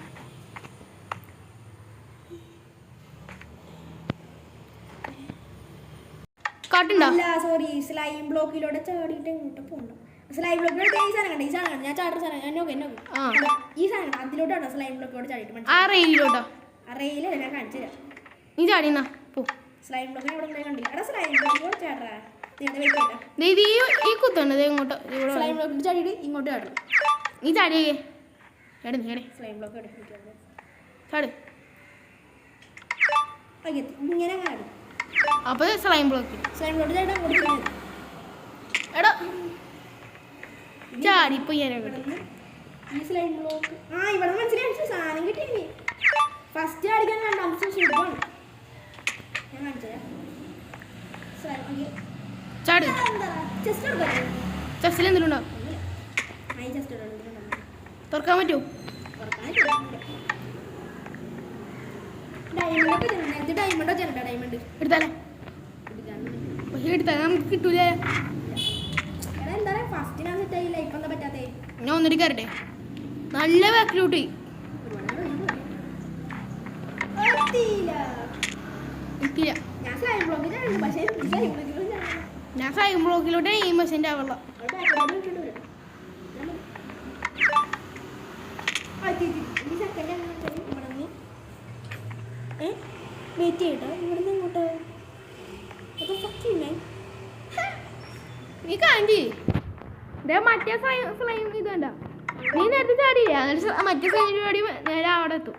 കാട്ടുണ്ടോ അല്ല സോറി സ്ലൈം ബ്ലോക്കിലൂടെ ചാടിയിട്ട് എങ്ങോട്ട് പോകണം സ്ലൈം ബ്ലോക്കിലൂടെ ഈ സാധനം കണ്ട ഈ സാധനം കണ്ട ഞാൻ ചാടുന്ന സാധനം ഞാൻ നോക്കാം ഈ സാധനം അതിലോട്ടാണ് സ്ലൈം ബ്ലോക്കിലൂടെ ചാടിയിട്ട് ആ റെയിലോട്ടോ ആ റെയിലല്ല ഞാൻ കാണിച്ചു തരാം നീ ചാടിന്നാ പോ സ്ലൈം ബ്ലോക്കിനെ ഇവിടെ കണ്ടില്ല എടാ സ്ലൈം ബ്ലോക്കിലൂടെ ചാടാ ഈ കുത്തണ്ടത് ഇങ്ങോട്ടോ സ്ലൈം ബ്ലോക്കിൽ ചാടിയിട്ട് ഇങ്ങോട്ട് ചാടും നീ ചാടിയേ ചാടി സ്ലൈം ബ്ലോക്ക് ചാട് ഇങ്ങനെ ചാടും അപ്പൊ സ്ലൈം ബ്ലോക്ക് ചാടാൻ കൊടുക്കുന്നത് എടാ ചാടിപ്പോ ഞാൻ ഈ സ്ലൈം ബ്ലോക്ക്. ആ ഇവിടെ മനസ്സിലായി സാധനം കിട്ടി. ഫസ്റ്റ് അടിക്കാൻ രണ്ടാമത്തെ സുഖമാണ്. ഞാൻ കാണിച്ചുതരാം. ചാട്. ചെസ്റ്റ് എടുക്കാം. ചെസ്റ്റിൽ എന്തെങ്കിലും ഉണ്ടോ? ചെസ്റ്റ് തുറക്കാൻ പറ്റുമോ? ഡയമണ്ടോ ചെറുതാ ഡയമണ്ട് എടുത്താലേ പക്ഷേ എടുത്താൽ നമുക്ക് കിട്ടൂല. എന്താ ഫസ്റ്റ് ഞാൻ സെറ്റ് ആയില്ല. ഇപ്പൊ എന്താ പറ്റാത്തേ? ഞാൻ ഒന്നിട്ട് കയറട്ടെ. നല്ല ബാക്കിലോട്ട് എത്തിയില്ല. ഞാൻ സ്ലൈം ബ്ലോക്കിലാണ്. പക്ഷേ ഞാൻ ഫ്ലൈം ബ്ലോക്കിലോട്ട് ഈ മെഷീൻ്റെ ആവുള്ള വെയിറ്റ് ചെയ്യട്ടോ. ഇവിടുന്ന് ഇങ്ങോട്ടോ നീ കാണ്ടി മറ്റേ ഫ്ലൈം ഇത് വേണ്ട. നീ നേരത്തെ ചാടിയില്ല. എന്നിട്ട് മറ്റേ ഫ്ലൈം ചാടി നേരെ അവിടെ എത്തും.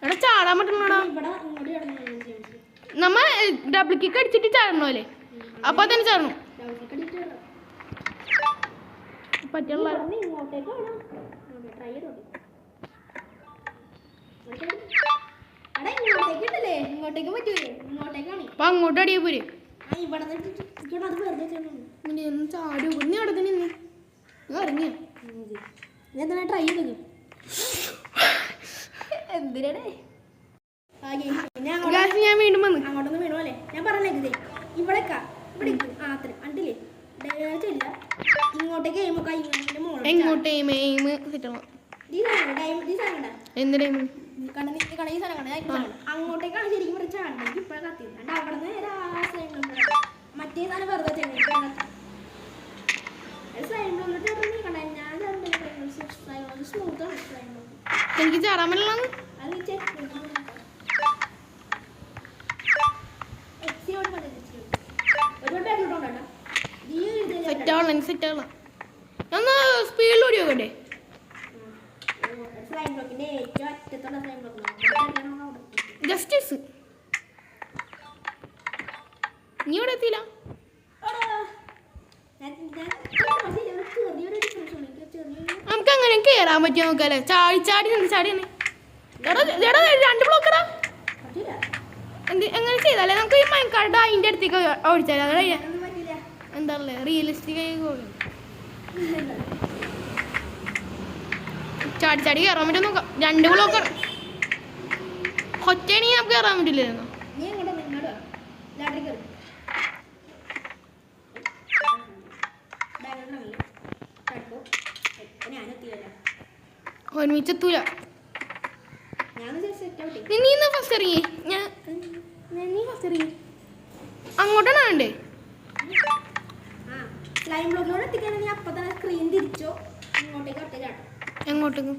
എടാ ചാടാൻ പറ്റണോടാ. നമ്മ ഡബിൾ കിക്ക് അടിച്ചിട്ട് ചാടണോല്ലേ? അപ്പൊ തന്നെ ചാടണം. പറ്റുള്ള ഇങ്ങോട്ടേക്ക് പറ്റൂലേ? ഇങ്ങോട്ടേക്കാണ്. അപ്പൊ അങ്ങോട്ട് അടിയാ പോരെ. ഇവിടെ ചാടി നീ അവിടെ തന്നെ നീ ഇറങ്ങിയ എന്താണ് ട്രൈ ചെയ്തത്? എന്തിനാണ് ഞാൻ വീണ്ടും വന്നു. അങ്ങോട്ടൊന്നും വീണു അല്ലേ? ഞാൻ പറഞ്ഞേ ഇവിടേക്കാ ഇവിടെ അത്ര കണ്ടില്ലേ? ഇല്ല ഇങ്ങോട്ടേക്ക് എങ്ങോട്ട് എന്ത് ടൈം അങ്ങോട്ടേക്കാണ് ശരിക്കും പറഞ്ഞ ചാടണം. ഇപ്പോഴെ കത്തിയത് അവിടെ നിന്ന് മറ്റേ സാധനം വെറുതെ എനിക്ക് ചാടാൻ പറ്റില്ല. സെറ്റാവണം. ഒന്ന് സ്പീഡിൽ ഓടി നോക്കട്ടെ. ജസ്റ്റിസ് നീ ഇവിടെ എത്തിയില്ല. നമുക്ക് അങ്ങനെ കേറാൻ പറ്റിയ നോക്കാല്ലേ? ചാടി ചാടി നിന്ന് ചാടി തന്നെ. രണ്ട് ബ്ലോക്കടാ. എങ്ങനെ ചെയ്താലേ നമുക്ക് ഈ മയക്കാട് അതിൻ്റെ അടുത്തേക്ക് ഓടിച്ചാലേ? അത് എന്താ റിയലിസ്റ്റിക് ആയി ചാടി ചാടി കയറാൻ പറ്റും നോക്കാം. രണ്ട് ബ്ലോക്ക് ഒറ്റയാണെങ്കിൽ നമുക്ക് കയറാൻ പറ്റില്ലായിരുന്നു. ഒരുമിച്ചെത്തൂല. നീ ഫസ്റ്റ് ഇറങ്ങി. നീ ഫസ്റ്റ് ഇറങ്ങി. അങ്ങോട്ടാണ് വേണ്ടേ? എങ്ങോട്ടേക്ക്?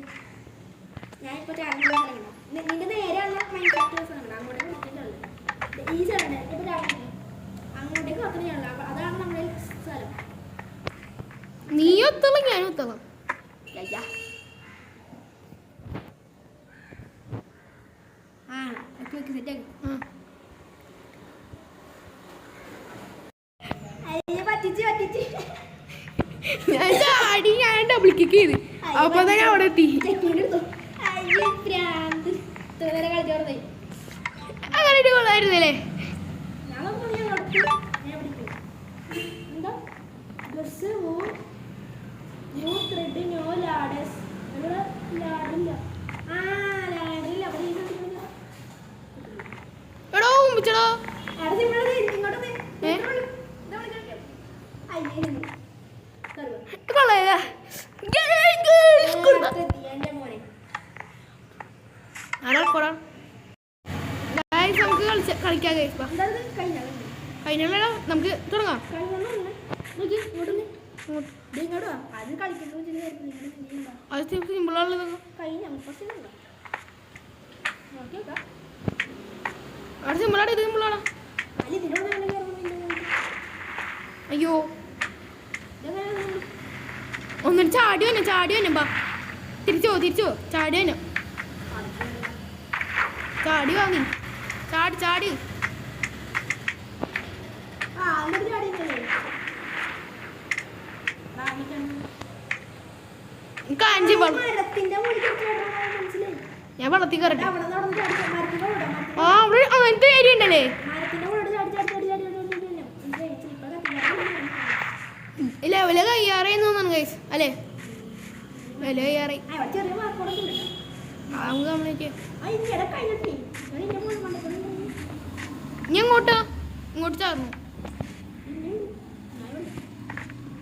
നീ ഒത്തളം ഞാൻ ഒത്തളം. ഞാൻ ചാടി ഞാൻ ഡബിൾ കിക്ക് ചെയ്ത് അപ്പൊ തന്നെ അവിടെ എത്തി. അങ്ങനെ കൊള്ളായിരുന്നല്ലേ? എടോ ഉമ്പിച്ചടോ കൊള്ളാ. നമുക്ക് കളിക്കാം. കഴിഞ്ഞല്ലോ നമുക്ക് തുടങ്ങാം. അത് സിമ്പിളാണല്ലോ. അവിടെ സിമ്പിളാണ്. ഇത് സിമ്പിളാണ്. അയ്യോ ഒന്നിട്ട് ചാടി വന്നെ ബാ തിരിച്ചോ ചാടി വന്നെ ചാടി വാങ്ങി ചാടി കാഞ്ചി ഞാൻ വെള്ളത്തിൽ കയറട്ടെ ആ അവിടെ അങ്ങനത്തെ ഏരിയ ഉണ്ടല്ലേ ലെവല് കയ്യാറേന്ന് തോന്നാണ് ഗൈസ് അല്ലേ ലെവല് കയ്യാറേ നമുക്ക് കംപ്ലീറ്റ് ഇങ്ങോട്ട് ചാർന്നു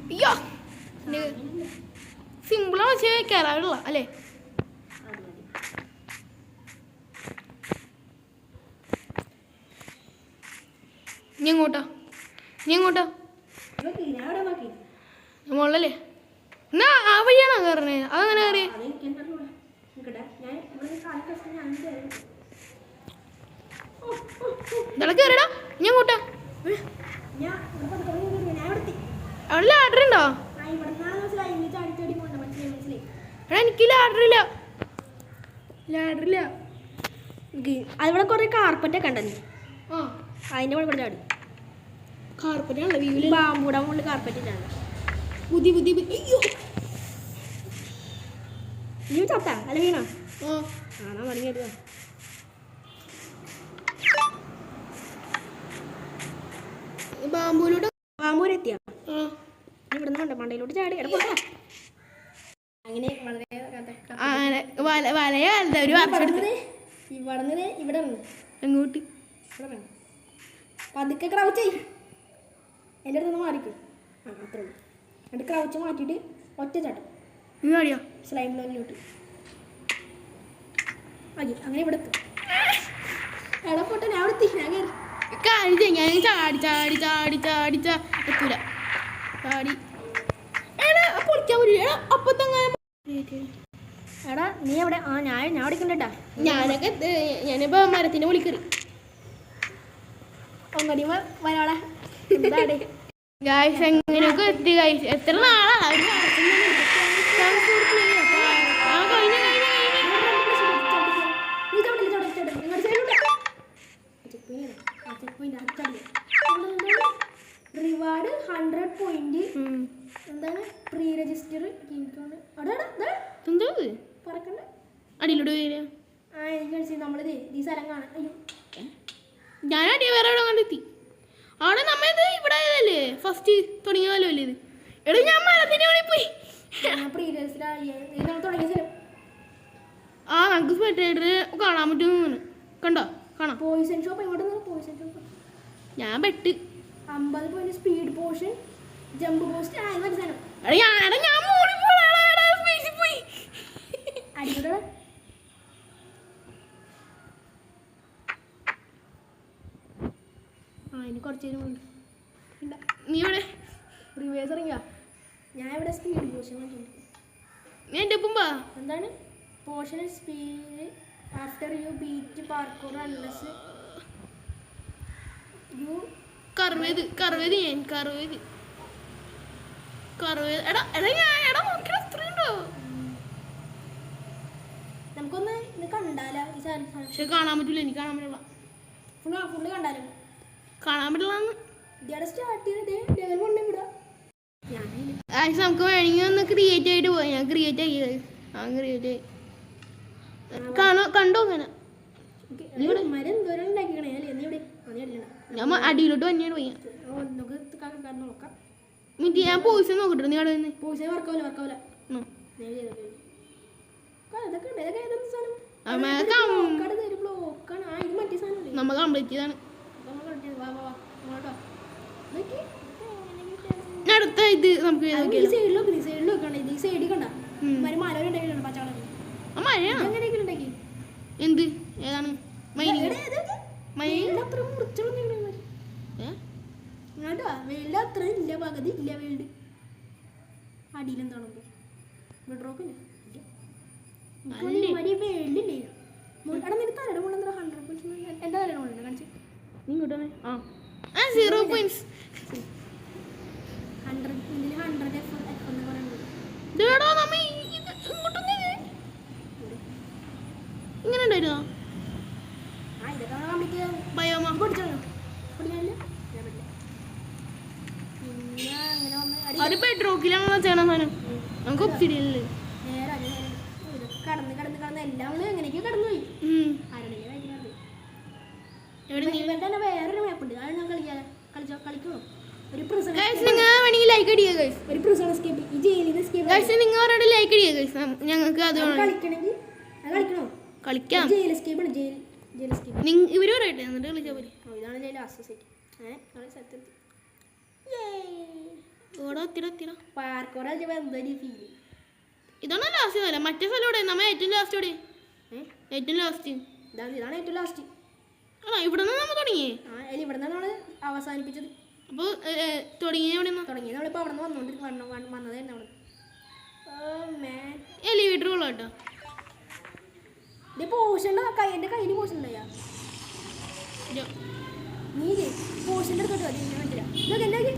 അയ്യോ സിമ്പിളാണ് പക്ഷേ കയറാറുള്ള അല്ലേ ഇങ്ങോട്ടാ മുള്ളല്ലേ എന്നാ ആ വഴിയാണോ കയറണേ അതങ്ങനെ കയറിയേ ഇതളെ കയറിടാ ഇങ്ങോട്ടാ അവിടെ ലാഡർ ഉണ്ടോ എടാ എനിക്ക് ലാഡറില്ല അതിവിടെ കുറെ കാർപ്പറ്റൊക്കെ ഉണ്ടെന്ന് ആ അതിൻ്റെ കൂടെ ഇവിടെ ചാടി കാർപ്പറ്റാണല്ലോ വീട്ടിൽ ബാമ്പൂടെ മുകളിൽ കാർപ്പറ്റ് ഇട്ടാണ് പുതി അയ്യോ നീ ചത്താ അല്ല വീണോ ആ ആണോ മടങ്ങിയത് ബാമ്പൂരെത്തിയാ ഇവിടെ നിന്ന് മണ്ടയിലോട്ട് ചാടി ഇടപെടാ അങ്ങനെ വളരെ വലയല്ല ഒരു ഇവിടെ എങ്ങോട്ട് ഇവിടെ പതുക്കെ ക്രൗച്ച് ചെയ്യും എൻ്റെ അടുത്ത് നിന്ന് മാറിക്കും ആ അത്രേ ഉള്ളൂ എന്നിട്ട് ക്രൗച്ച് മാറ്റിയിട്ട് ഒറ്റ ചാട്ടം ഇങ്ങോട്ടിയോ സ്ലൈം ലോനിലോട്ട് ആക്കി അങ്ങനെ ഇവിടെ എത്തും എടാ പോട്ടെ ഞാൻ അവിടെ എത്തി ഞാൻ കയറി ഞാൻ ചാടി എത്തൂല ചാടി എടാ പൊളിക്കാൻ പറ്റില്ല എടാ അപ്പത്തങ്ങനെ എടാ നീ എവിടെ ആ ഞാൻ അവിടെ കണ്ടട്ടാ ഞാനിപ്പോ മരത്തിന്റെ വിളിക്കറി ഒന്നടി വരാളെ എന്താണ് ഗായ്സ് എങ്ങനെയൊക്കെ എത്തി ഗായ്സ് എത്ര നാളാ റിവാർഡ് 100 പോയിന്റ് എന്താണ് പ്രീ രജിസ്റ്റർ പറക്കണ്ട അടിയിലോട്ട് വരിക ആ എനിക്ക് കളിച്ച് നമ്മളിത് ഈ സ്ഥലം കാണാം അയ്യോ ഞാൻ അടിയ വേറെ എവിടെ കണ്ടെത്തി അവിടെ നമ്മത് ഇവിടെ ആയതല്ലേ ഫസ്റ്റ് തുടങ്ങിയ പോലെ അല്ലേ ഇത് എടാ ഞാൻ മരത്തിന്റെ അവിടെ പോയി പ്രീ രജിസ്റ്റർ തുടങ്ങിയ സ്ഥലം ആ നമുക്ക് സ്പെക്ടേറ്റർ കാണാൻ പറ്റുമെന്ന് കണ്ടോ കാണാം പോയിസൺ ഷോപ്പ് എങ്ങോട്ട് പോയിസൺ ഷോപ്പ് ഞാൻ പെട്ട് 50 point speed portion jump post ആ ഇതൊരു സാധനം ഞാൻ പോയി അടിക്കട്ടെ ആ ഇനി കുറച്ച് നേരം നീ ഇവിടെ റിവേഴ്സ് ഇറങ്ങിയ ഞാൻ ഇവിടെ സ്പീഡ് പോർഷൻ ഞാൻ എൻ്റെ ഒപ്പം പാ എന്താണ് portion speed after you beat parkour unless you കറുവേത് എടാ നോക്കി അത്രയുണ്ടോ നമുക്കൊന്ന് ഇത് കണ്ടാലോ ഈ സാധനം പക്ഷെ കാണാൻ പറ്റില്ല എനിക്ക് കാണാൻ പറ്റില്ല ഫുള്ള് കണ്ടാലോ കാണാൻ പറ്റില്ലാന്ന് ഇതവിടെ സ്റ്റാർട്ട് ചെയ്തത് ലെവൽ കൊണ്ട് ഇവിടെ നമുക്ക് വേണമെങ്കിൽ ഒന്ന് ക്രിയേറ്റ് ആയിട്ട് പോയി ഞാൻ ക്രിയേറ്റ് ആക്കിയത് ക്രിയേറ്റ് ആയി കണ്ടോ അങ്ങനെ മരം എന്തോരം ഉണ്ടാക്കിക്കണേ അല്ലേ നീ ഇവിടെ ഞാൻ അടിയിലോട്ട് തന്നെയാണ് പോയി നോക്കാം മിറ്റി ഞാൻ പോയിസ് നോക്കട്ടെ നീ അവിടെ നിന്ന് പോയിസ് വർക്കാവില്ല നമ്മൾ കംപ്ലീറ്റ് ചെയ്താണ് അടുത്ത ഇത് നമുക്ക് എന്ത് ഏതാണ് അത്ര ഇല്ല പകുതി ഇല്ല വേൾഡ് അടിയിലെന്താണോ ബെഡ്റോക്കില്ല വേൾഡില്ലേ എടാ നിനക്ക് തലയുടെ മുകളിൽ 100% എൻ്റെ തലയുടെ മുകളിൽ കാണിച്ചു നീ കിട്ടണേ ആ 0 പോയിന്റ്സ് 100 ഇതിൽ 100 എഫ് എന്ന് പറയുന്നത് ഇതെടാ നമ്മ ഇങ്ങോട്ടൊന്ന് ഇങ്ങനെ ഉണ്ടായിരുന്നോ ആ ഇതൊക്കെ നമ്മൾ കംപ്ലീറ്റ് ചെയ്യാം. ബയോമാ പഠിച്ചോളൂ പഠിക്കാനില്ല ഞാൻ പറ്റില്ല. പിന്നെ അങ്ങനെ വന്ന് അടി അത് ബെഡ്റോക്കിലാണല്ലോ ചെയ്യണം സാധനം നമുക്ക് ഒബ്സിഡിയനില് നേരെ അത് നേരെ ഇതൊക്കെ കടന്ന് കടന്ന് കടന്ന് എല്ലാം നമ്മൾ എങ്ങനെയൊക്കെ കടന്നു പോയി ആരുടെ കഴിക്കുന്നത്. എവിടെ നീ ഇവരുടെ തന്നെ വേറൊരു മാപ്പുണ്ട് അത് ഞാൻ കളിക്കണോ ഒരു പ്രിസൺ ഗൈസ് നിങ്ങൾ വേണമെങ്കിൽ ലൈക്ക് അടിക്കുക ഗൈസ് ഒരു പ്രിസൺ എസ്കേപ്പ് ഈ ജയിലിൽ എസ്കേപ്പ് ഗൈസ് നിങ്ങൾ അവരോട് ലൈക്ക് അടിക്കുക ഗൈസ് ഞങ്ങൾക്ക് അത് വേണം. കളിക്കണമെങ്കിൽ അത് കളിക്കണോ കളിക്കാം ജയിൽ എസ്കേപ്പ് ആണ് ജയിൽ എസ്കേപ്പ് ഇവര് പറയട്ടെ എന്നിട്ട് കളിച്ചാൽ പോലെ ഇതാണ് ജയിൽ അസോസിയേറ്റ് അങ്ങനെ സ്ഥലത്ത് ഓടാ ഒത്തിരി പാർക്കോറ എന്തൊരു ഫീല് ഇതാണ് ലാസ്റ്റ് സ്ഥലം മറ്റേ സ്ഥലം ഇവിടെ നമ്മ ഏറ്റവും ലാസ്റ്റ് ഇവിടെ ഏറ്റവും ലാസ്റ്റ് ഇതാണ് ഏറ്റവും ലാസ്റ്റ് ആണോ ഇവിടെ നിന്ന് നമ്മൾ തുടങ്ങിയേ ഇവിടെ നിന്നാണ് നമ്മൾ അവസാനിപ്പിച്ചത്. അപ്പോൾ തുടങ്ങിയ എവിടെ നിന്നാ തുടങ്ങി നമ്മളിപ്പോൾ അവിടെ നിന്ന് വന്നതായിരുന്നു അവിടെ എലിവേറ്റർ കൊള്ളാം കേട്ടോ. ഇത് പോഷൻ്റെ എൻ്റെ കയ്യിൽ പോഷൻ ഉണ്ടായാ നീ പോഷൻ്റെ അടുത്തോട്ട് മതി ഞാൻ പറ്റില്ല ഇതൊക്കെ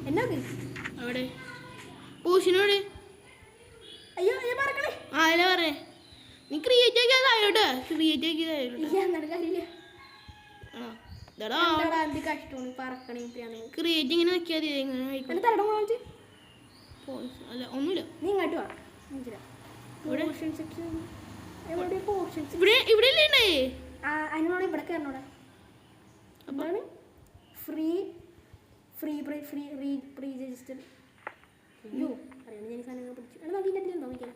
എന്നാക്ക് അവിടെ പൂശിനോട് അയ്യോ ഞാൻ പറക്കണേ ആല പറയേ നീ ക്രിയേറ്റ് ആക്കിയതായോട്ടോ ക്രിയേറ്റ് ആക്കിയതായോട്ടോ ഇല്ല എന്നിട്ട് കാര്യമില്ല ആണോ ഇതാടാ എന്ത് കഷ്ടമാണ് പറക്കണേ ഇത്രയാണ് ക്രിയേറ്റ് ഇങ്ങനെ വെക്കാതെ ഇങ്ങനെ എൻ്റെ തരടം കാണിച്ച് അല്ല ഒന്നുമില്ല നീ ഇങ്ങോട്ട് വാ പോഷൻ സെക്ഷൻ എവിടെ പോഷൻ ഇവിടെ ഇവിടെ അല്ലേ ഉണ്ടായേ അതിനോട് ഇവിടെ കയറണോടെ അതാണ് free free free free re pre register അയ്യോ അറിയാം ഞാൻ സാധനങ്ങൾ പിടിച്ചു അത് നോക്കി ഇതിൻ്റെ ഉണ്ടോ നോക്കിയാലോ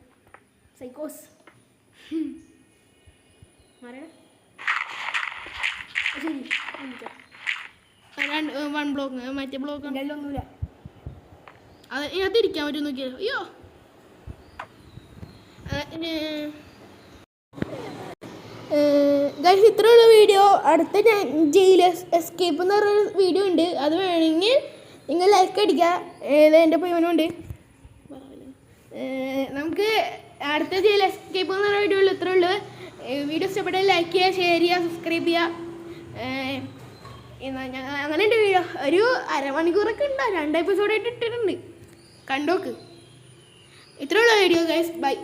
സൈക്കോസ് മാറണേ ശരി വൺ ബ്ലോക്ക് മറ്റേ ബ്ലോക്ക് എൻ്റെ ഒന്നുമില്ല അത് ഇതിനകത്ത് ഇരിക്കാൻ പറ്റും നോക്കിയാലോ അയ്യോ ഗൈസ് ഇത്രയുള്ള വീഡിയോ അടുത്ത ഞാൻ ജയിൽ എസ്കേപ്പ് എന്ന് പറഞ്ഞൊരു വീഡിയോ ഉണ്ട് അത് വേണമെങ്കിൽ നിങ്ങൾ ലൈക്ക് അടിക്കുക എൻ്റെ പയ്യനുണ്ട് നമുക്ക് അടുത്ത ജയിൽ എസ്കേപ്പ് എന്ന് പറഞ്ഞ വീഡിയോ ഉള്ളൂ ഇത്രേ ഉള്ളൂ. വീഡിയോ ഇഷ്ടപ്പെട്ടാൽ ലൈക്ക് ചെയ്യുക ഷെയർ ചെയ്യുക സബ്സ്ക്രൈബ് ചെയ്യുക. അങ്ങനെ ഉണ്ട് വീഡിയോ ഒരു അരമണിക്കൂറൊക്കെ ഉണ്ടോ 2 എപ്പിസോഡായിട്ട് ഇട്ടിട്ടുണ്ട് കണ്ടോക്ക്. ഇത്രയുള്ള വീഡിയോ ഗൈസ് ബൈ.